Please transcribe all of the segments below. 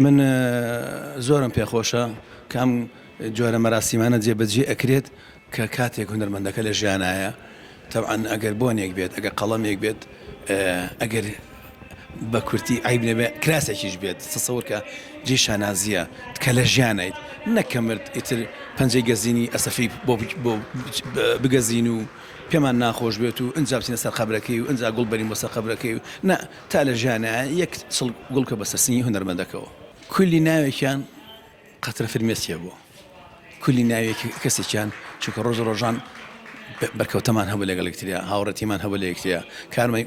من زۆرم پێخۆشە کام جۆرە مەراسیمانە جێبەجێ ئەکرێت کە کاتێک هونەرمەندەکە لە ژیانایە تەبعاً ئەگەر بۆنێک بێت ئەگەر قەڵەمێک بێت ئەگەر بە کورتی عیب نەبێ کراسێکیش بێت تەسەوور کە جێ شانازیە کە لە ژیانیت نەکەمرد ئیتر پەنجەی گەزینی ئەسەفی بۆ بگەزین و پێمان ناخۆش بێت و ئەنجا بچینە سەر قەبرەکەی و ئەنجا گوڵ بەرین بۆ سەر قەبرەکەی و نه تا لە ژیانە یەک گوڵکە بە سەرسینی هونەرمەندەکەەوە کولی ناوێکیان قەترە فرمێسیە بوو کولی ناوێکی کەسێکیان چونکە ڕۆژ ڕۆژان بەرکەوتەمان هەبوو لەگەڵ یەکتریا هاوڕەتیمان هەبوو لە یەکتریا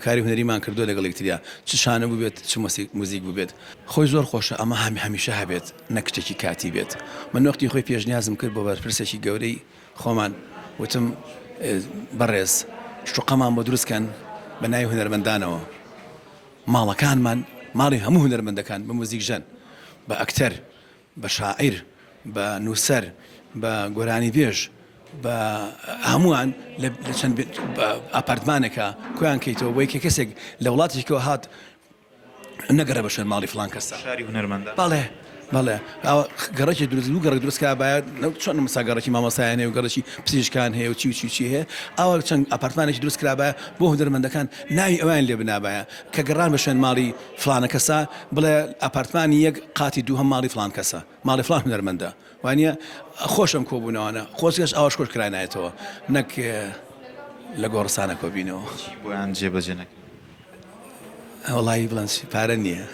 کاری هونەریمان کردو لەگەڵ یەکتریا چ شانە بوو بێت چ موزیک بوو بێت خۆی زۆر خۆشە ئەمە هەمیشە هەبێت نەک شتێکی کاتی بێت من وەختی خۆی پێشنیازم کرد بۆ بەرپرسێکی گەورەی خۆمان وتم بەڕێز شوقەمان بۆ دروستکەن بە ناوی هونەرمەندانەوە ماڵەکانمان ماڵی هەموو هونەرمەندەکان بە موزیکژەن بە ئەکتەر بە شاعیر بە نووسەر بە گۆرانی بێژ بە هەمووان لە چەند ئاپارتمانێکە کۆیان کەیتەوە بۆی کە کەسێک لە وڵاتێکەوە هات نەگەڕە بە شوێن ماڵی فڵان کەسە شاری هونەرمەندە بەڵێ بەڵێ گەڕێکی دروست و گەڕێک دروستکە باید چۆن مەساگەڕێکی مامۆسایان هەیە و گەڕێکی پزیشکان هەیە و چی هەیە ئەوە چەند ئاپارتمانێکی دروست کرابایە بۆ هونەرمەندەکان ناوی ئەویان لێ بنابایە کە گەڕان بە شوێن ماڵی فڵانە کەسە بڵێ ئاپارتمانی یەک قاتی دوو هەم ماڵی فڵان کەسە ماڵی فڵان هونەرمەندە وانە خۆشم کۆبوونەوەە خۆشگەش ئاواش خۆش کرانایەتەوە نەک لە گۆڕستانە کۆبینەوە بۆیان جێبەجێ نەکە وەڵی بڵند پارە نییە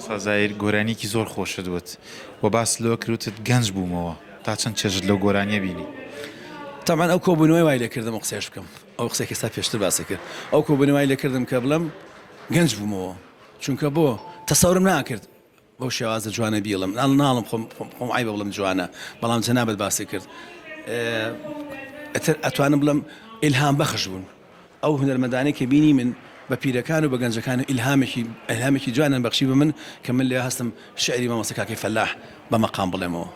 سازایر گۆرانیکی زۆر خۆشە دوت و باس لەوە کروتت گەنج بوومەوە تا چەند چێژت لەو گۆرانیە بینی تامان ئەو کۆبوونەوەی وای لێ کردم قسەش بکەم ئەو قسێکی سا پێشتر باسی کرد ئەو کۆبوونەوەی لێ کردم کە بڵم گەنج بوومەوە چونکە بۆ تەسەورم ناکرد بەو شێوازە جوانە بیڵم ناڵم خۆم عیبە بڵم جوانە بەڵام جەنابەت باسی کرد ئەتوانم بڵم ئیلهام بەخش بوون ئەو هونەرمەندانەی کە بینی من بە پیرەکان و بە گەنجەکان ئیلهامێکی جوانن بەخشی بە من کە من لێ هەستم شعری مامۆستا کاکەی فەلاح بە مەقام بڵێمەوە